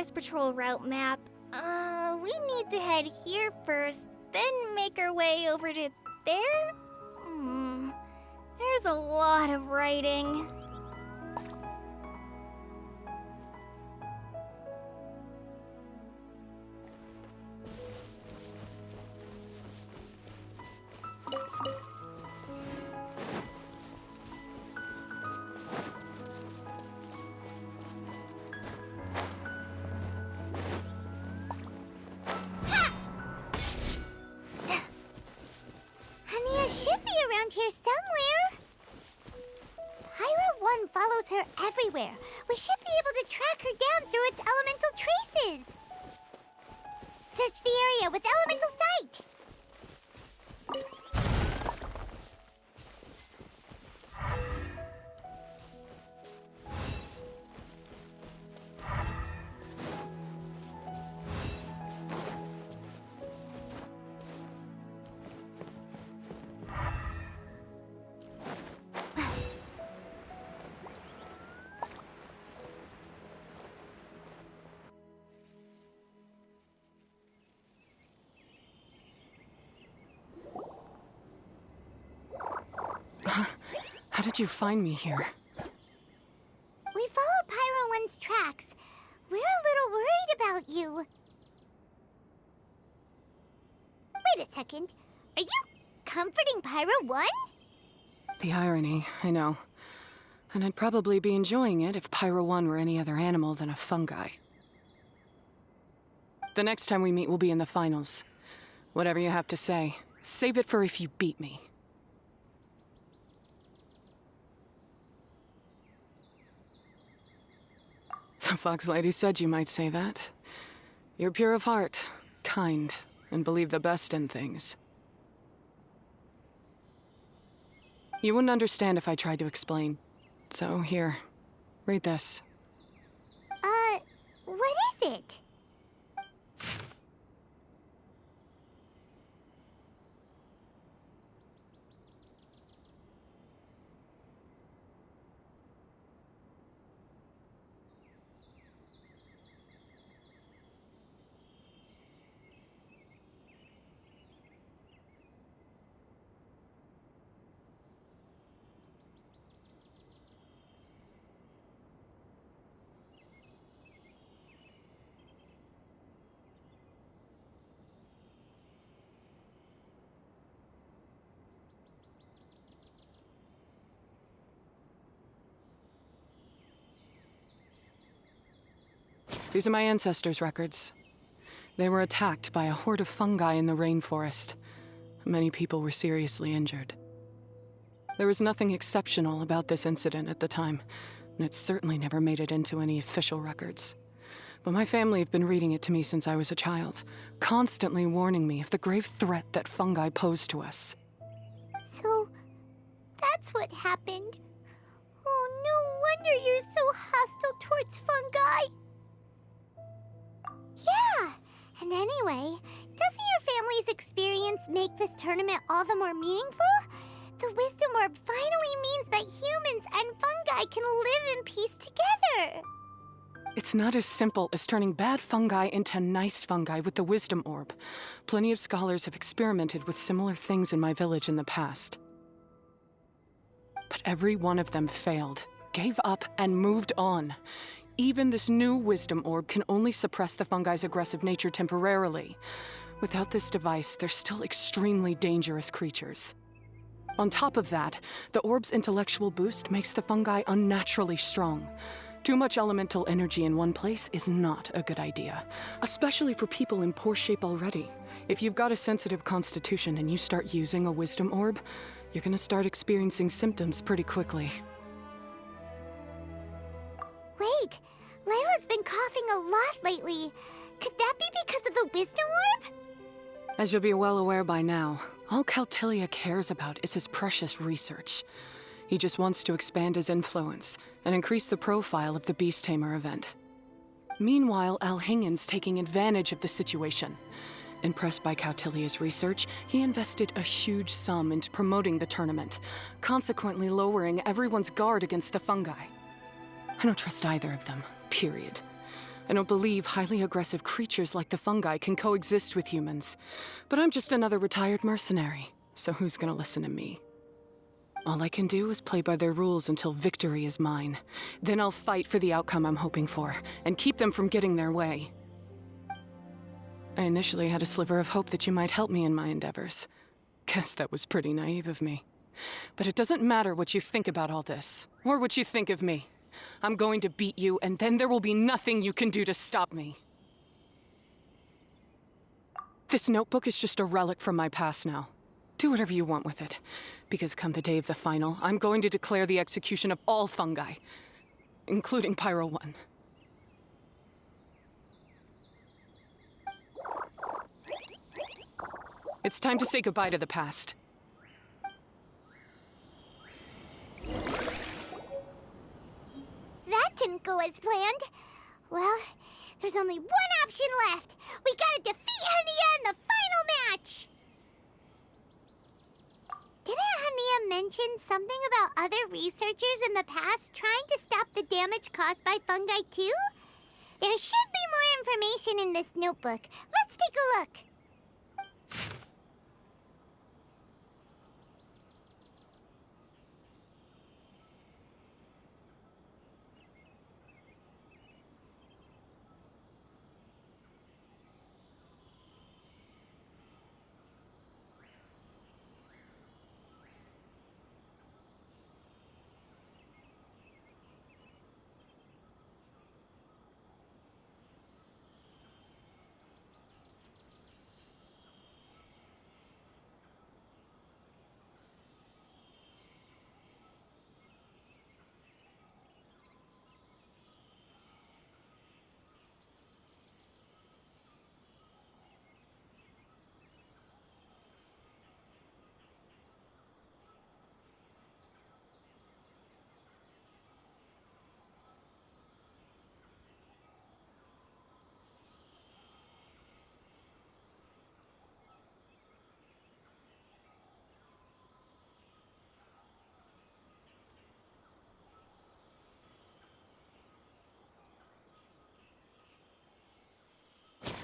Forest Patrol route map. We need to head here first, then make our way over to there? There's a lot of writing. Here somewhere. Pyro 1 follows her everywhere. We should be able to track her down through its elemental traces. Search the area with elemental sight. How did you find me here? We followed Pyro 1's tracks. We're a little worried about you. Wait a second. Are you comforting Pyro 1? The irony, I know. And I'd probably be enjoying it if Pyro 1 were any other animal than a fungi. The next time we meet will be in the finals. Whatever you have to say, save it for if you beat me. The Fox Lady said you might say that. You're pure of heart, kind, and believe the best in things. You wouldn't understand if I tried to explain. So here, read this. What is it? These are my ancestors' records. They were attacked by a horde of fungi in the rainforest. Many people were seriously injured. There was nothing exceptional about this incident at the time, and it certainly never made it into any official records. But my family have been reading it to me since I was a child, constantly warning me of the grave threat that fungi pose to us. So, that's what happened. Oh, no wonder you're so hostile towards fungi. Yeah, and anyway, doesn't your family's experience make this tournament all the more meaningful? The Wisdom Orb finally means that humans and fungi can live in peace together. It's not as simple as turning bad fungi into nice fungi with the Wisdom Orb. Plenty of scholars have experimented with similar things in my village in the past. But every one of them failed, gave up, and moved on. Even this new Wisdom Orb can only suppress the fungi's aggressive nature temporarily. Without this device, they're still extremely dangerous creatures. On top of that, the orb's intellectual boost makes the fungi unnaturally strong. Too much elemental energy in one place is not a good idea, especially for people in poor shape already. If you've got a sensitive constitution and you start using a Wisdom Orb, you're gonna start experiencing symptoms pretty quickly. Wait, Layla's been coughing a lot lately. Could that be because of the Wisdom Orb? As you'll be well aware by now, all Caltilia cares about is his precious research. He just wants to expand his influence and increase the profile of the Beast Tamer event. Meanwhile, Alhingen's taking advantage of the situation. Impressed by Cautilia's research, he invested a huge sum into promoting the tournament, consequently lowering everyone's guard against the fungi. I don't trust either of them, period. I don't believe highly aggressive creatures like the fungi can coexist with humans. But I'm just another retired mercenary, so who's gonna listen to me? All I can do is play by their rules until victory is mine. Then I'll fight for the outcome I'm hoping for, and keep them from getting their way. I initially had a sliver of hope that you might help me in my endeavors. Guess that was pretty naive of me. But it doesn't matter what you think about all this, or what you think of me. I'm going to beat you, and then there will be nothing you can do to stop me. This notebook is just a relic from my past now. Do whatever you want with it, because come the day of the final, I'm going to declare the execution of all fungi, including Pyro 1. It's time to say goodbye to the past. That didn't go as planned. Well, there's only one option left. We gotta defeat Hania in the final match! Didn't Hania mention something about other researchers in the past trying to stop the damage caused by fungi too? There should be more information in this notebook. Let's take a look.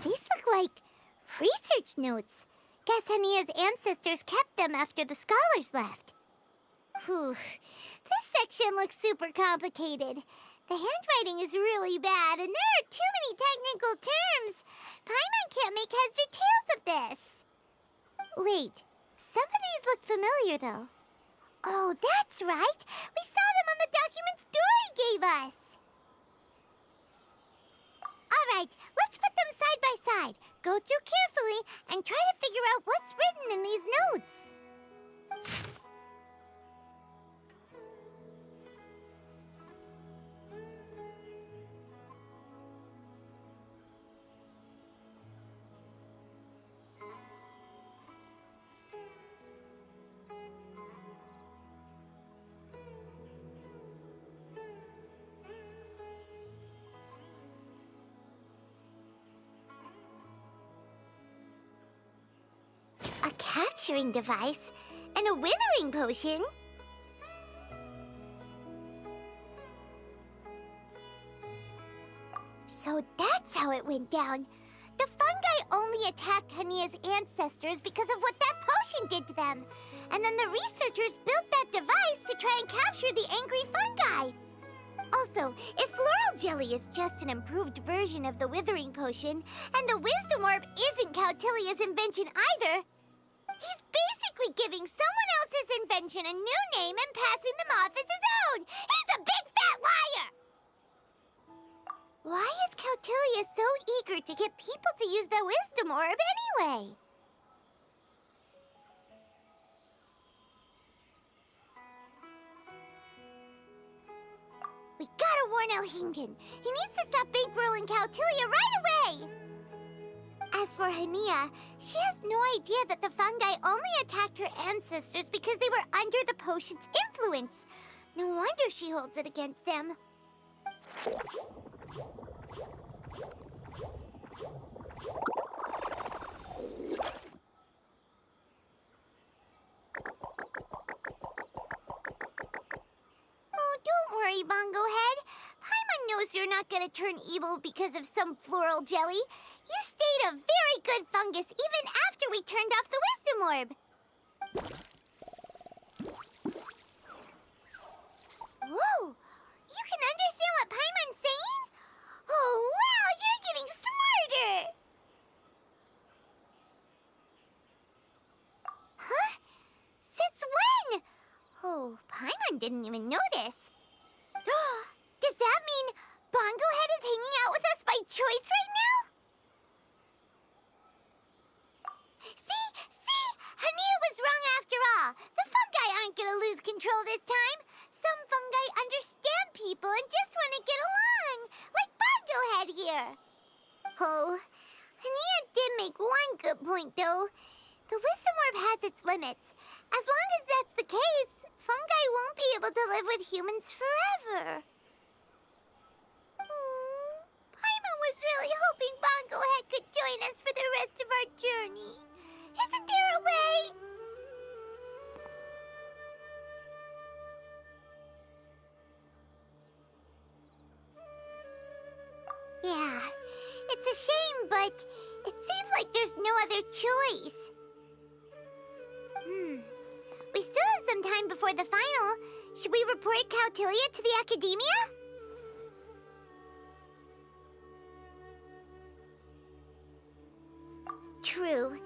These look like research notes. Guess Hania's ancestors kept them after the scholars left. Whew. This section looks super complicated. The handwriting is really bad, and there are too many technical terms. Paimon can't make heads or tails of this. Wait, some of these look familiar, though. Oh, that's right. We saw them on the documents Dory gave us. All right, let's put them side by side. Go through carefully and try to figure out what's written in these notes. A capturing device and a withering potion? So that's how it went down. The fungi only attacked Hania's ancestors because of what that potion did to them. And then the researchers built that device to try and capture the angry fungi. Also, if floral jelly is just an improved version of the withering potion, and the wisdom orb isn't Cautilia's invention either, he's basically giving someone else's invention a new name and passing them off as his own! He's a big fat liar! Why is Cautilia so eager to get people to use the wisdom orb anyway? We gotta warn Elhingen. He needs to stop bankrolling Cautilia right away! As for Hania, she has no idea that the fungi only attacked her ancestors because they were under the potion's influence. No wonder she holds it against them. Oh, don't worry, Bongo Head. Paimon knows you're not not gonna turn evil because of some floral jelly. You stayed a very good fungus even after we turned off the wisdom orb. Whoa! You can understand what Paimon's saying? Oh, wow! You're getting smarter! Huh? Since when? Oh, Paimon didn't even notice. Does that mean Bongohead is hanging out with us by choice right now? See? Hania was wrong after all. The fungi aren't gonna lose control this time. Some fungi understand people and just want to get along, like Bongohead here. Oh, Hania did make one good point, though. The wisdom orb has its limits. As long as that's the case, fungi won't be able to live with humans forever. Paimon was really hoping Bongohead could join us for the rest of our journey. Isn't there a way? Yeah, it's a shame, but it seems like there's no other choice. We still have some time before the final. Should we report Cautilia to the Academia? True.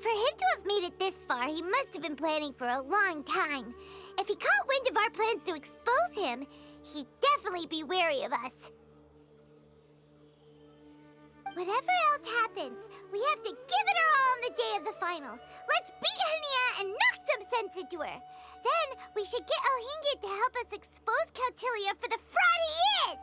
For him to have made it this far, he must have been planning for a long time. If he caught wind of our plans to expose him, he'd definitely be wary of us. Whatever else happens, we have to give it our all on the day of the final. Let's beat Hania and knock some sense into her. Then we should get Elhingid to help us expose Cautilia for the fraud he is!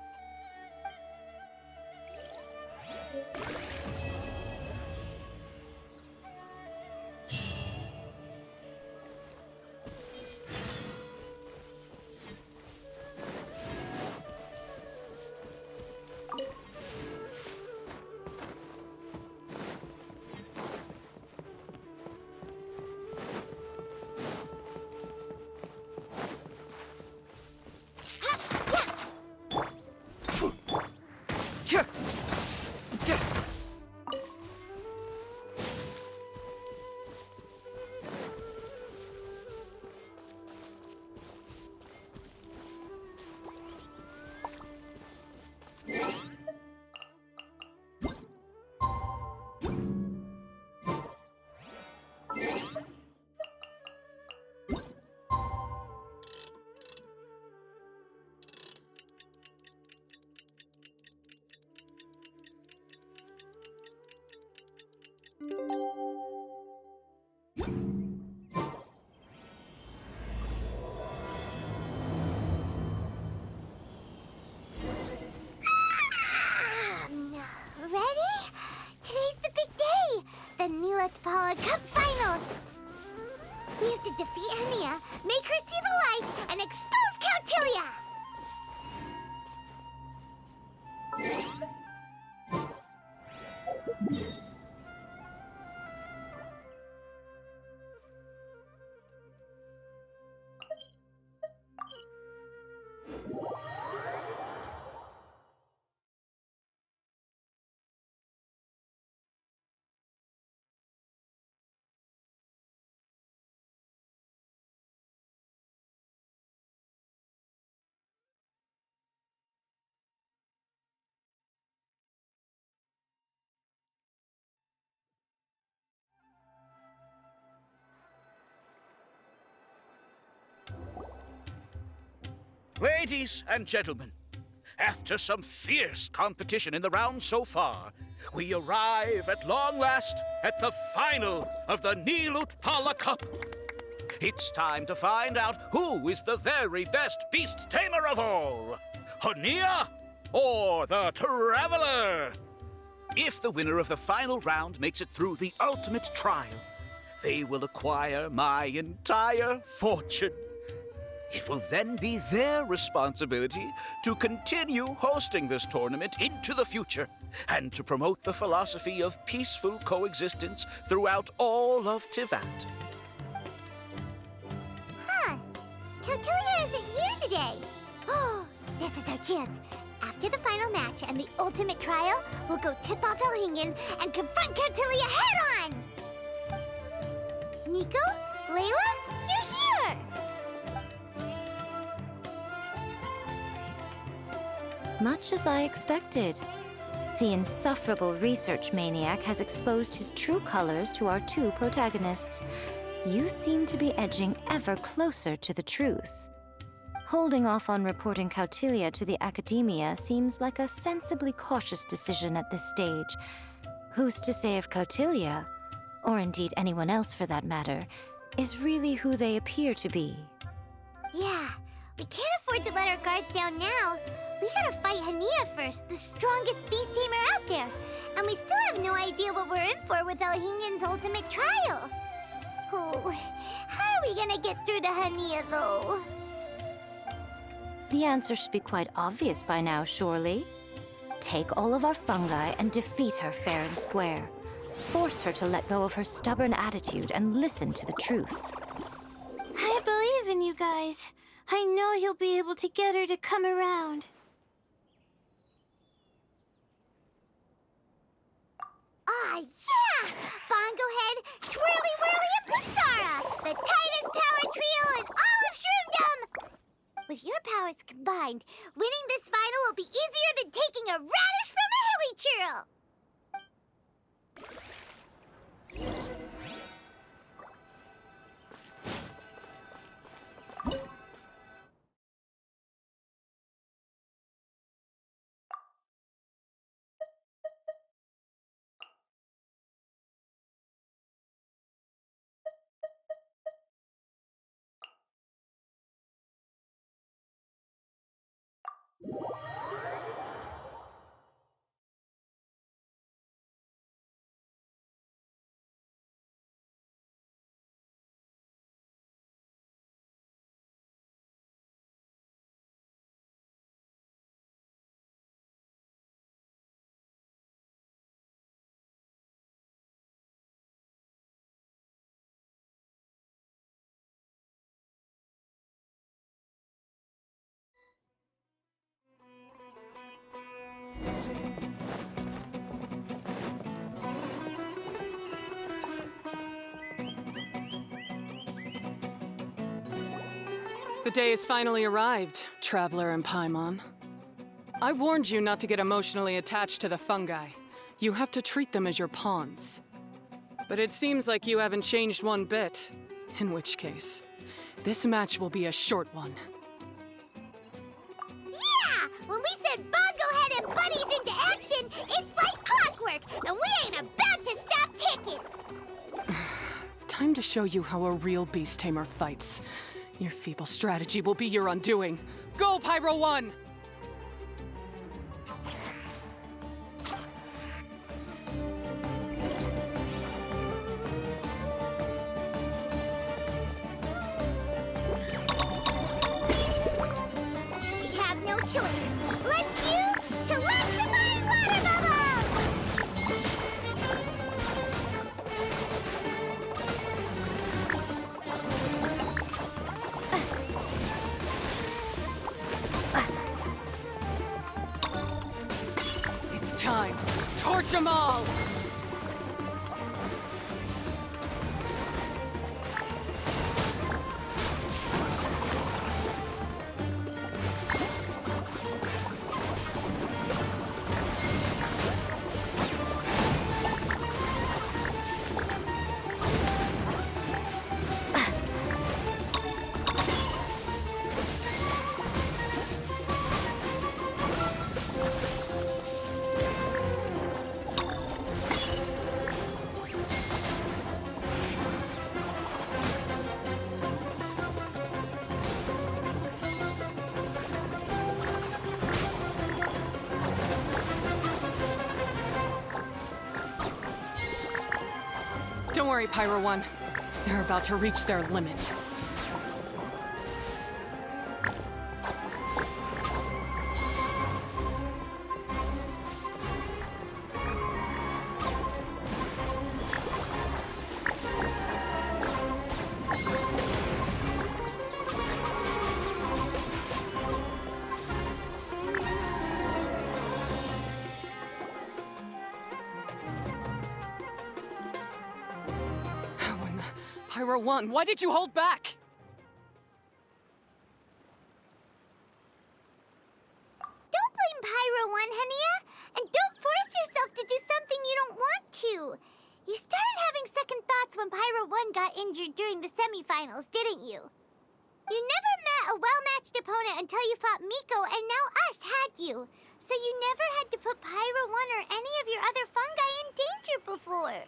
Cup final! We have to defeat Hania, make her see the light, and expose Cautilia! Ladies and gentlemen, after some fierce competition in the round so far, we arrive at long last at the final of the Nilut Pala Cup. It's time to find out who is the very best beast tamer of all, Hania or the Traveler. If the winner of the final round makes it through the ultimate trial, they will acquire my entire fortune. It will then be their responsibility to continue hosting this tournament into the future and to promote the philosophy of peaceful coexistence throughout all of Tivat. Huh. Cautilia isn't here today. Oh, this is our chance. After After the final match and the ultimate trial, we'll go tip off Elhingen and confront Catilia head-on! Nico? Layla? You're here! Much as I expected. The insufferable research maniac has exposed his true colors to our two protagonists. You seem to be edging ever closer to the truth. Holding off on reporting Catilia to the Academia seems like a sensibly cautious decision at this stage. Who's to say if Catilia, or indeed anyone else for that matter, is really who they appear to be? Yeah, we can't afford to let our guards down now. We gotta fight Hania first, the strongest beast tamer out there. And we still have no idea what we're in for with Elhingen's ultimate trial. Oh, how are we gonna get through to Hania, though? The answer should be quite obvious by now, surely. Take all of our fungi and defeat her fair and square. Force her to let go of her stubborn attitude and listen to the truth. I believe in you guys. I know you'll be able to get her to come around. Ah, yeah! Bongo Head, Twirly Whirly, and Pizzara! The tightest power trio in all of Shroomdom! With your powers combined, winning this final will be easier than taking a radish from a hilly churl! The day has finally arrived, Traveler and Paimon. I warned you not to get emotionally attached to the fungi. You have to treat them as your pawns. But it seems like you haven't changed one bit. In which case, this match will be a short one. Yeah! When we send Bongo Head and buddies into action, it's like clockwork, and we ain't about to stop ticking! Time to show you how a real beast tamer fights. Your feeble strategy will be your undoing. Go, Pyro 1! We have no choice. Let's use Terraxifying Water Bubbles! It's time. Torch them all! Don't worry, Pyro 1. They're about to reach their limit. Pyro 1, why did you hold back? Don't blame Pyro 1, Hania. And don't force yourself to do something you don't want to. You started having second thoughts when Pyro 1 got injured during the semifinals, didn't you? You never met a well-matched opponent until you fought Miko, and now us had you. So you never had to put Pyro 1 or any of your other fungi in danger before.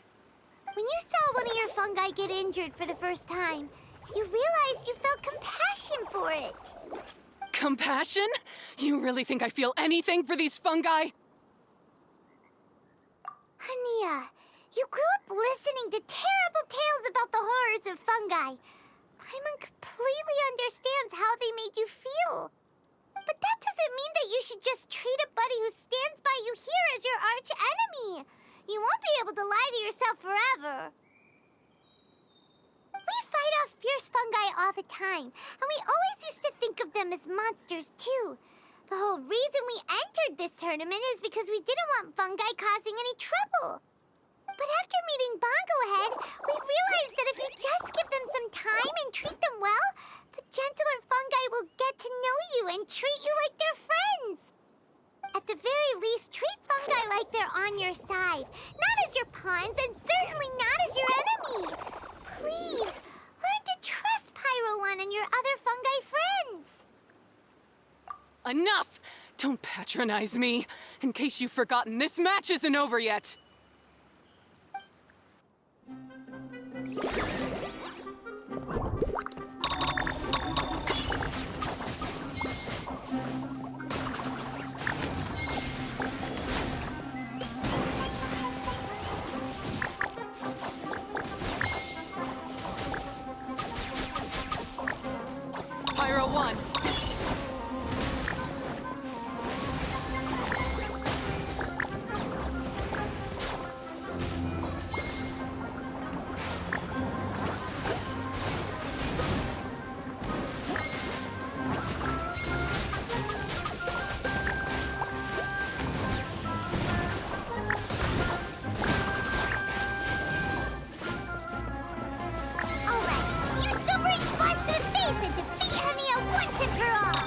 When you saw one of your fungi get injured for the first time, you realized you felt compassion for it. Compassion? You really think I feel anything for these fungi? Hania, you grew up listening to terrible tales about the horrors of fungi. Paimon completely understands how they made you feel. But that doesn't mean that you should just treat a buddy who stands by you here as your arch enemy. You won't be able to lie to yourself forever. We fight off fierce fungi all the time, and we always used to think of them as monsters too. The whole reason we entered this tournament is because we didn't want fungi causing any trouble. But after meeting Bongo Head, we realized that if you just give them some time and treat them well, the gentler fungi will get to know you and treat you like their friends. At the very least, treat fungi like they're on your side, not as your pawns and certainly not as your enemy. Please, learn to trust Pyro 1 and your other fungi friends. Enough! Don't patronize me. In case you've forgotten, this match isn't over yet. Pyro 1. Alright, use Super Ink Splash to the face and defeat Hania once and for all!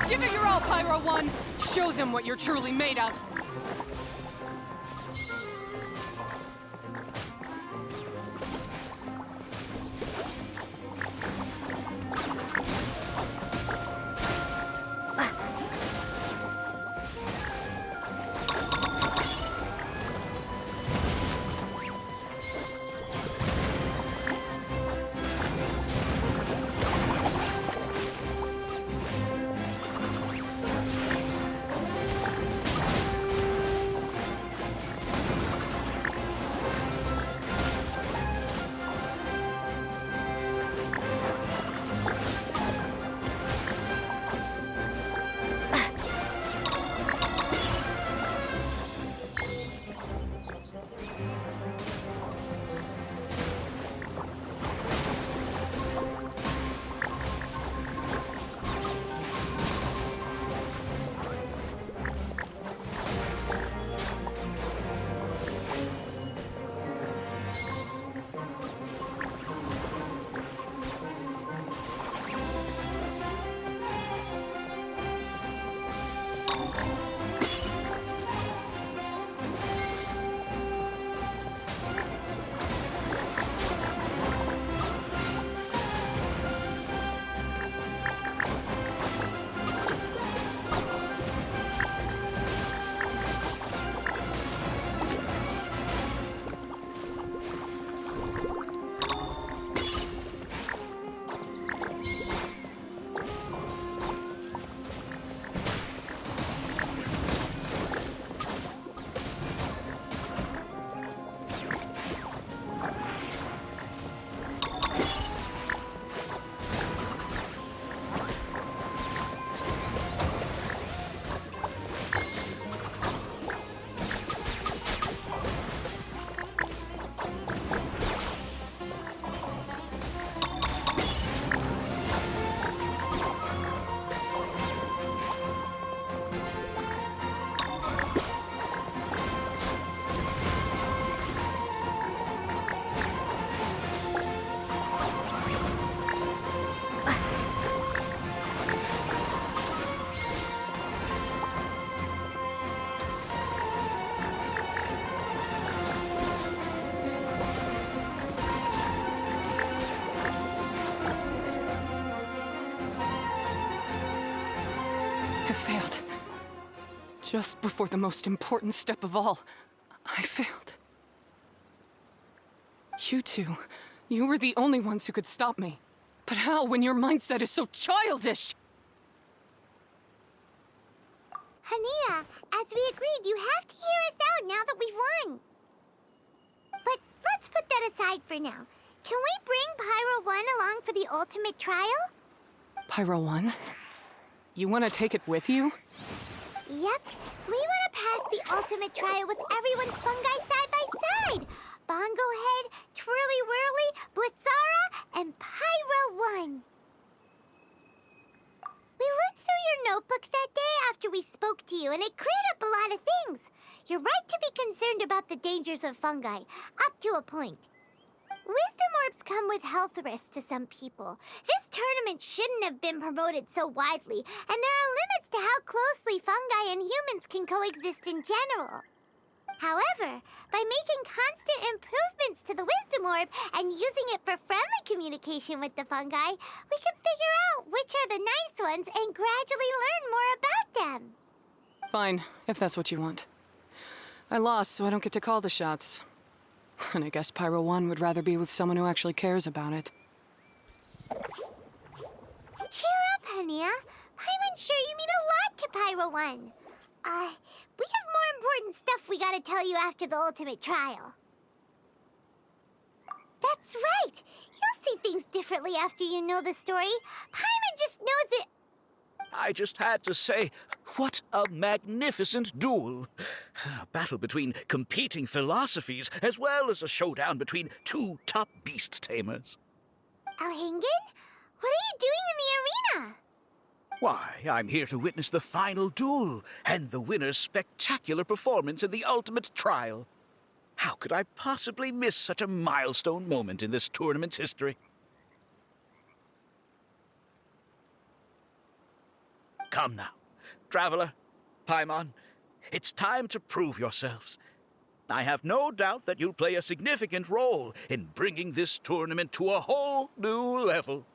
Give it your all, Pyro 1! Show them what you're truly made of! I failed. Just before the most important step of all, I failed. You two, you were the only ones who could stop me. But how when your mindset is so childish? Hania, as we agreed, you have to hear us out now that we've won. But let's put that aside for now. Can we bring Pyro 1 along for the ultimate trial? Pyro 1? You want to take it with you? Yep. We want to pass the ultimate trial with everyone's fungi side by side. Bongo Head, Twirly Whirly, Blitzara, and Pyro 1. We looked through your notebook that day after we spoke to you, and it cleared up a lot of things. You're right to be concerned about the dangers of fungi, up to a point. Wisdom orbs come with health risks to some people. This tournament shouldn't have been promoted so widely, and there are limits to how closely fungi and humans can coexist in general. However, by making constant improvements to the Wisdom Orb and using it for friendly communication with the fungi, we can figure out which are the nice ones and gradually learn more about them. Fine, if that's what you want. I lost, so I don't get to call the shots. And I guess Pyro 1 would rather be with someone who actually cares about it. Cheer up, Hania. I'm sure you mean a lot to Pyro 1. We have more important stuff we gotta tell you after the ultimate trial. That's right! You'll see things differently after you know the story. Paimon just knows it. I just had to say, what a magnificent duel. A battle between competing philosophies, as well as a showdown between two top beast tamers. Alhingen? What are you doing in the arena? Why, I'm here to witness the final duel and the winner's spectacular performance in the ultimate trial. How could I possibly miss such a milestone moment in this tournament's history? Come now, Traveler, Paimon, it's time to prove yourselves. I have no doubt that you'll play a significant role in bringing this tournament to a whole new level.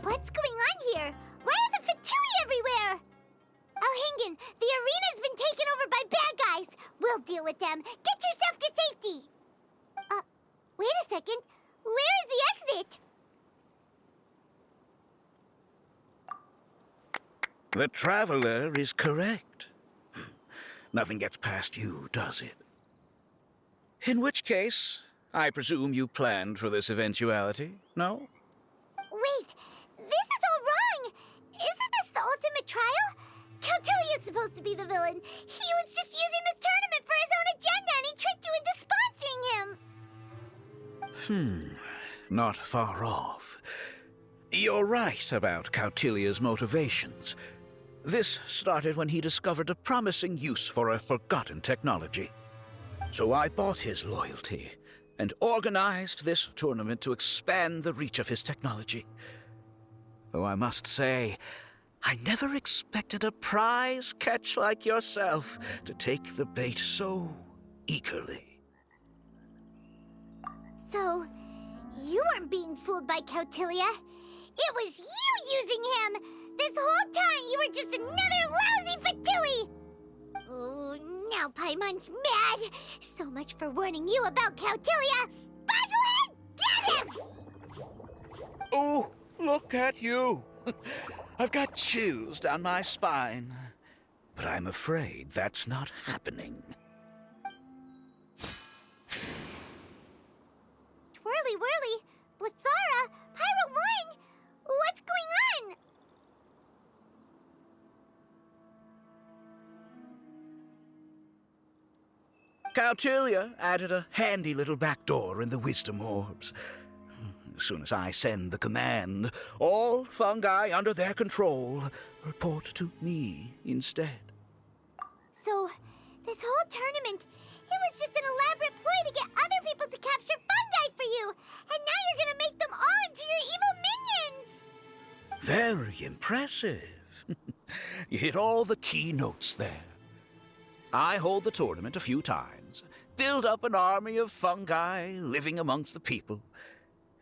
What's going on here? Why are the Fatui everywhere? Alhingen, the arena's been taken over by bad guys. We'll deal with them. Get yourself to safety. Wait a second. Where is the exit? The Traveler is correct. Nothing gets past you, does it? In which case, I presume you planned for this eventuality, no? Wait, this is all wrong. Isn't this the ultimate trial? Cautilia's supposed to be the villain. He was just using this tournament for his own agenda, and he tricked you into sponsoring him. Not far off. You're right about Cautilia's motivations. This started when he discovered a promising use for a forgotten technology. So I bought his loyalty and organized this tournament to expand the reach of his technology. Though I must say, I never expected a prize catch like yourself to take the bait so eagerly. So, you weren't being fooled by Cautilia. It was you using him! This whole time you were just another lousy Fatui! Oh, now Paimon's mad! So much for warning you about Cautilia! Boglehead, get him! Oh, look at you! I've got chills down my spine. But I'm afraid that's not happening. Twirly Whirly, Blitzara, Pyro 1! What's going on? Cautilia added a handy little back door in the wisdom orbs. As soon as I send the command, all fungi under their control report to me instead. So, this whole tournament, it was just an elaborate ploy to get other people to capture fungi for you! And now you're gonna make them all into your evil minions! Very impressive. You hit all the key notes there. I hold the tournament a few times, build up an army of fungi living amongst the people,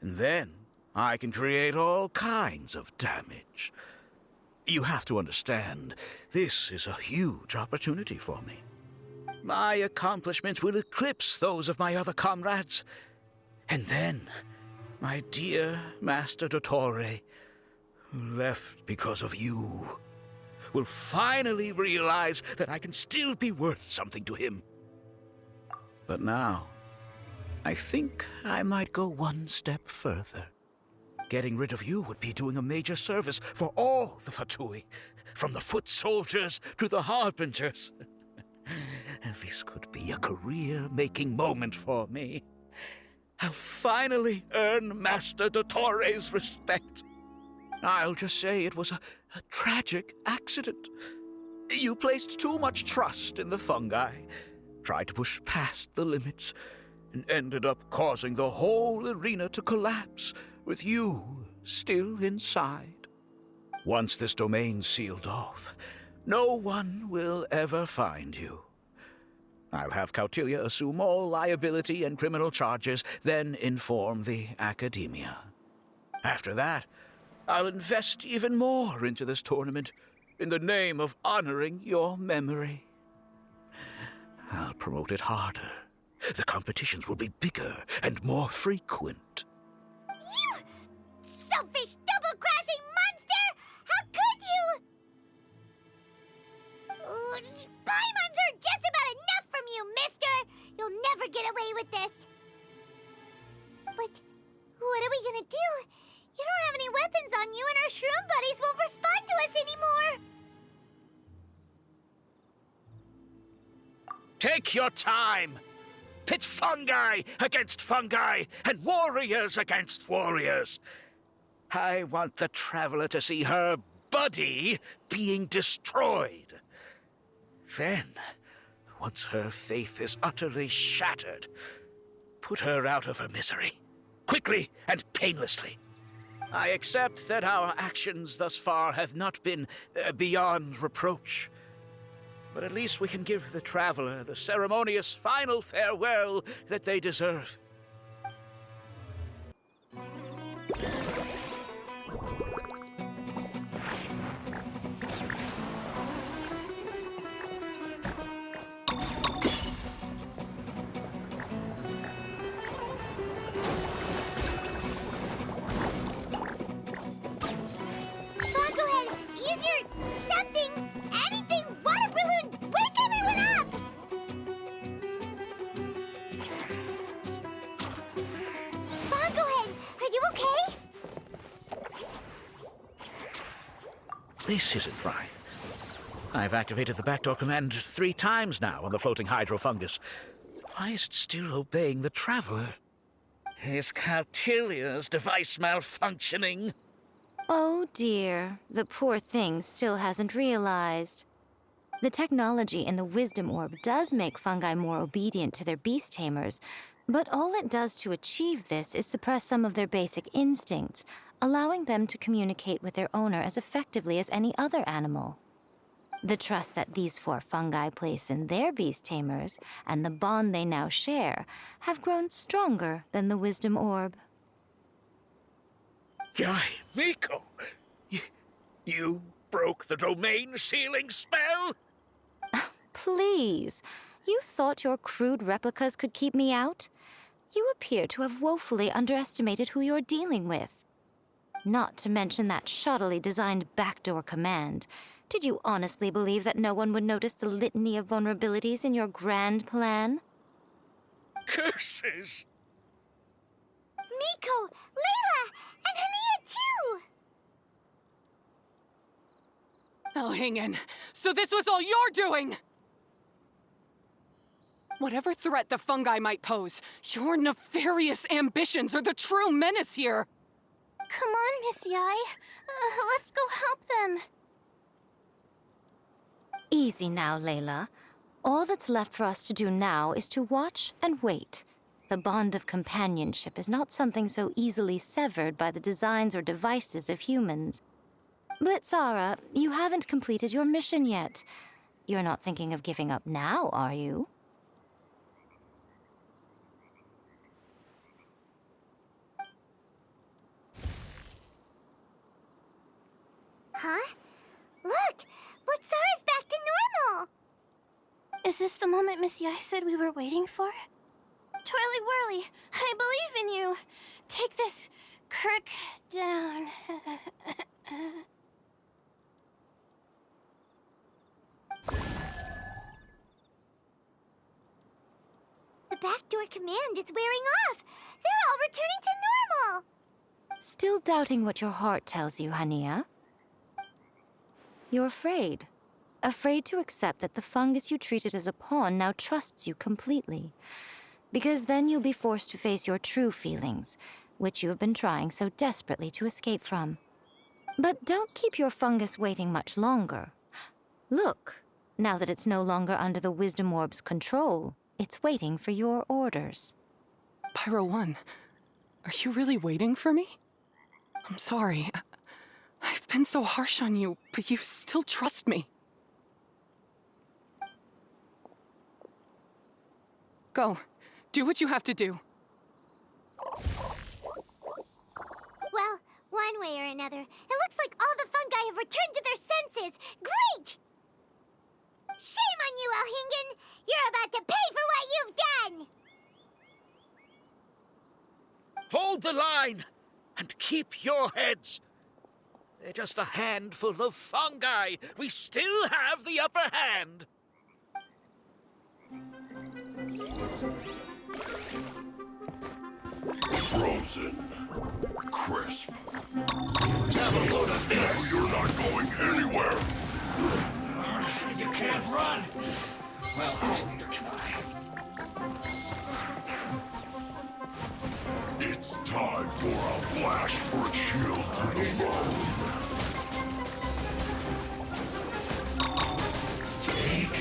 and then I can create all kinds of damage. You have to understand, this is a huge opportunity for me. My accomplishments will eclipse those of my other comrades. And then, my dear Master Dottore, who left because of you, will finally realize that I can still be worth something to him. But now, I think I might go one step further. Getting rid of you would be doing a major service for all the Fatui, from the foot soldiers to the harbingers. This could be a career-making moment for me. I'll finally earn Master Dottore's respect. I'll just say it was a tragic accident. You placed too much trust in the fungi, tried to push past the limits, and ended up causing the whole arena to collapse, with you still inside. Once this domain's sealed off, no one will ever find you. I'll have Cautilia assume all liability and criminal charges, then inform the Academia. After that, I'll invest even more into this tournament in the name of honoring your memory. I'll promote it harder. The competitions will be bigger and more frequent. You selfish, double-crashing monster! How could you? Paimons are just about enough from you, mister! You'll never get away with this. But what are we gonna do? You don't have any weapons on you, and our shroom buddies won't respond to us anymore. Take your time. Pit fungi against fungi and warriors against warriors. I want the Traveler to see her buddy being destroyed. Then, once her faith is utterly shattered, put her out of her misery, quickly and painlessly. I accept that our actions thus far have not been beyond reproach. But at least we can give the Traveler the ceremonious final farewell that they deserve. This isn't right. I've activated the backdoor command 3 times now on the floating hydrofungus. Why is it still obeying the Traveler? Is Cautilia's device malfunctioning? Oh dear, the poor thing still hasn't realized. The technology in the Wisdom Orb does make fungi more obedient to their beast tamers, but all it does to achieve this is suppress some of their basic instincts, allowing them to communicate with their owner as effectively as any other animal. The trust that these 4 fungi place in their beast tamers, and the bond they now share, have grown stronger than the Wisdom Orb. Guy, Miko! You broke the domain sealing spell? Please, you thought your crude replicas could keep me out? You appear to have woefully underestimated who you're dealing with. Not to mention that shoddily designed backdoor command. Did you honestly believe that no one would notice the litany of vulnerabilities in your grand plan? Curses! Miko, Layla, and Hania too! Oh, hang in. So this was all you're doing! Whatever threat the fungi might pose, your nefarious ambitions are the true menace here! Come on, Miss Yai. Let's go help them. Easy now, Layla. All that's left for us to do now is to watch and wait. The bond of companionship is not something so easily severed by the designs or devices of humans. Blitzara, you haven't completed your mission yet. You're not thinking of giving up now, are you? Huh? Look! Blitzara's back to normal! Is this the moment Miss Yai said we were waiting for? Twirly Whirly, I believe in you. Take this crook down. The backdoor command is wearing off! They're all returning to normal! Still doubting what your heart tells you, Hania? You're afraid. Afraid to accept that the fungus you treated as a pawn now trusts you completely. Because then you'll be forced to face your true feelings, which you have been trying so desperately to escape from. But don't keep your fungus waiting much longer. Look, now that it's no longer under the Wisdom Orb's control, it's waiting for your orders. Pyro 1, are you really waiting for me? I'm sorry. I've been so harsh on you, but you still trust me. Go. Do what you have to do. Well, one way or another, it looks like all the fungi have returned to their senses! Great! Shame on you, Elhingen! You're about to pay for what you've done! Hold the line and keep your heads. They're just a handful of fungi. We still have the upper hand. Frozen. Crisp. Have a load of this! You're not going anywhere! You can't run! Well, neither can I. It's time for a flash for a shield to the bone.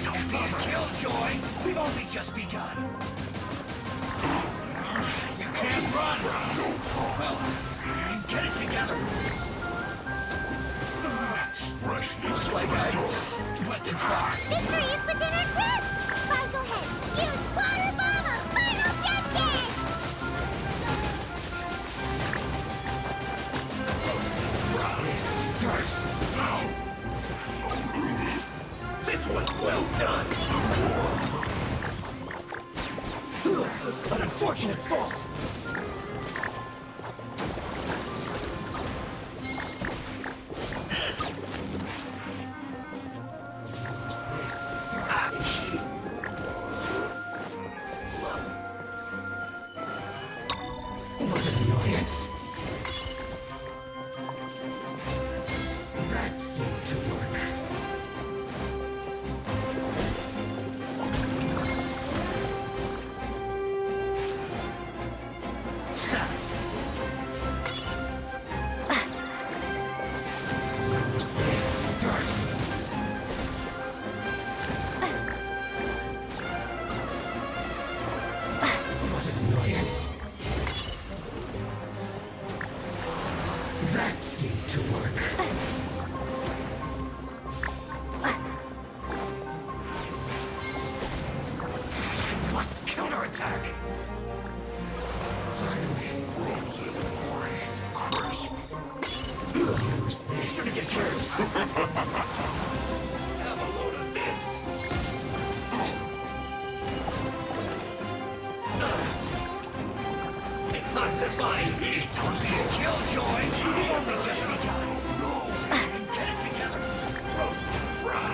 Don't be a killjoy! We've only just begun. You can't run! Well, get it together! Freshness. Looks like I went too far. Victory is within our grasp! Fine, go ahead. Use Water Mama! Final Jetpack! First. This one's well done. An unfortunate fault. What an annoyance. That seemed to work. Use this first. What an annoyance. That seemed to work. Must counterattack. Finally, Frozen. Crisp. use this. Gonna get yours. Have a load of this. Detoxifying. Don't be a killjoy. We've only just begun. Get it together. Roast and fry.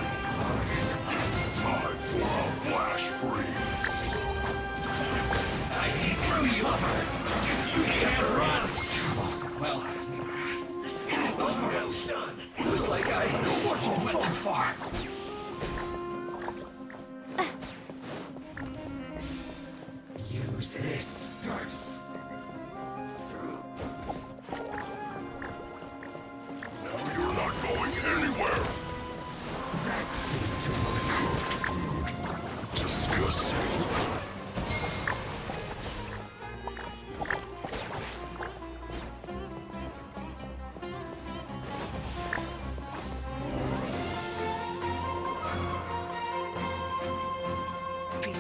Time for a flash freeze. I see through you, lover. You can't run. Well, this isn't over. Done. Looks like I unfortunately went too far. Use this first.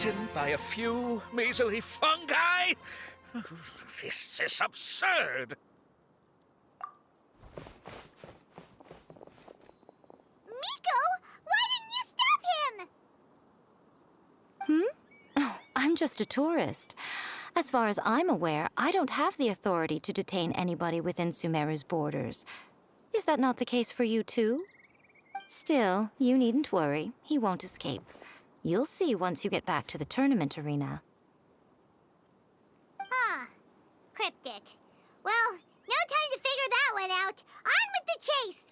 eaten by a few measly fungi? This is absurd. Miko, why didn't you stop him? Oh, I'm just a tourist. As far as I'm aware, I don't have the authority to detain anybody within Sumeru's borders. Is that not the case for you too? Still, you needn't worry. He won't escape. You'll see once you get back to the tournament arena. Huh. Cryptic. Well, no time to figure that one out. On with the chase!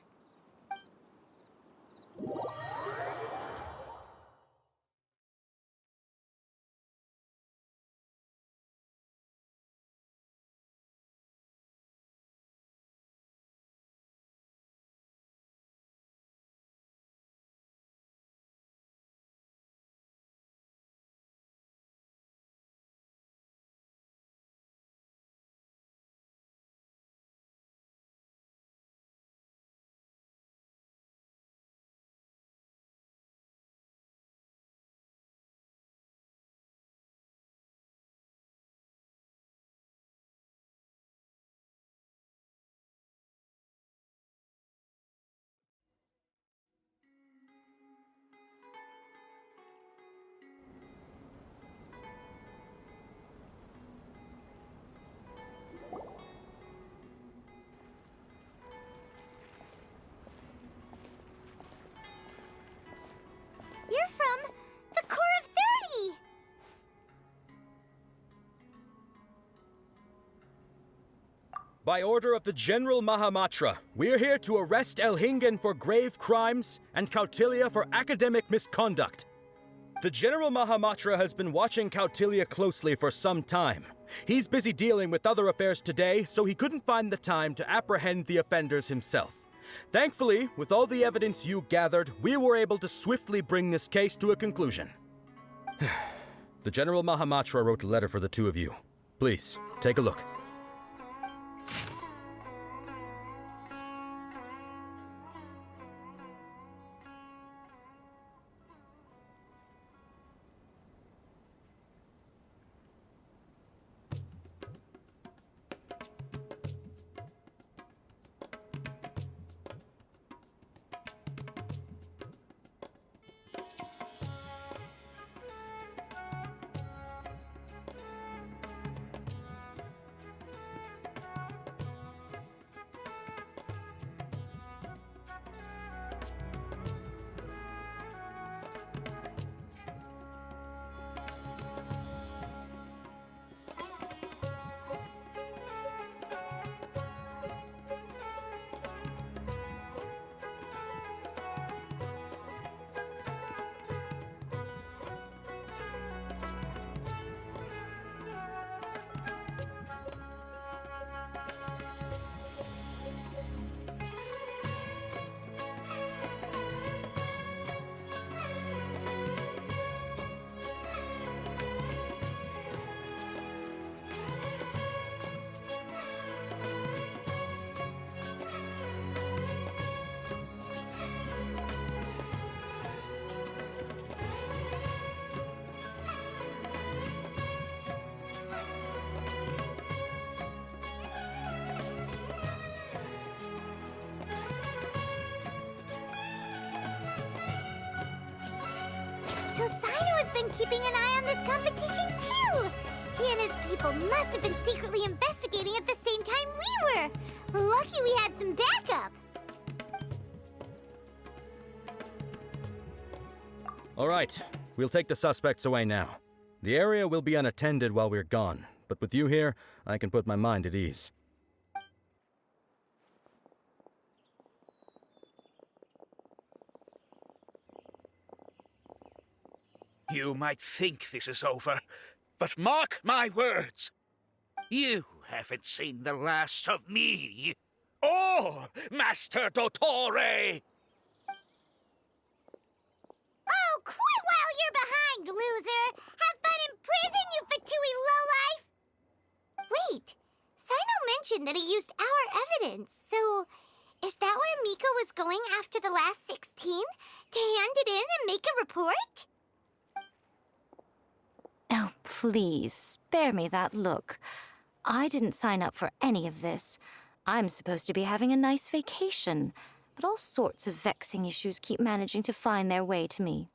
You're from the Core of 30! By order of the General Mahamatra, we're here to arrest Elhingen for grave crimes and Kautilya for academic misconduct. The General Mahamatra has been watching Kautilya closely for some time. He's busy dealing with other affairs today, so he couldn't find the time to apprehend the offenders himself. Thankfully, with all the evidence you gathered, we were able to swiftly bring this case to a conclusion. The General Mahamatra wrote a letter for the two of you. Please, take a look. So Sino has been keeping an eye on this competition too! He and his people must have been secretly investigating at the same time we were! Lucky we had some backup! All right, we'll take the suspects away now. The area will be unattended while we're gone, but with you here, I can put my mind at ease. You might think this is over, but mark my words. You haven't seen the last of me, or Master Dottore. Oh, quit while you're behind, loser! Have fun in prison, you Fatui lowlife! Wait, Sino mentioned that he used our evidence, so is that where Miko was going after the last 16? To hand it in and make a report? please, spare me that look. I didn't sign up for any of this. I'm supposed to be having a nice vacation, but all sorts of vexing issues keep managing to find their way to me.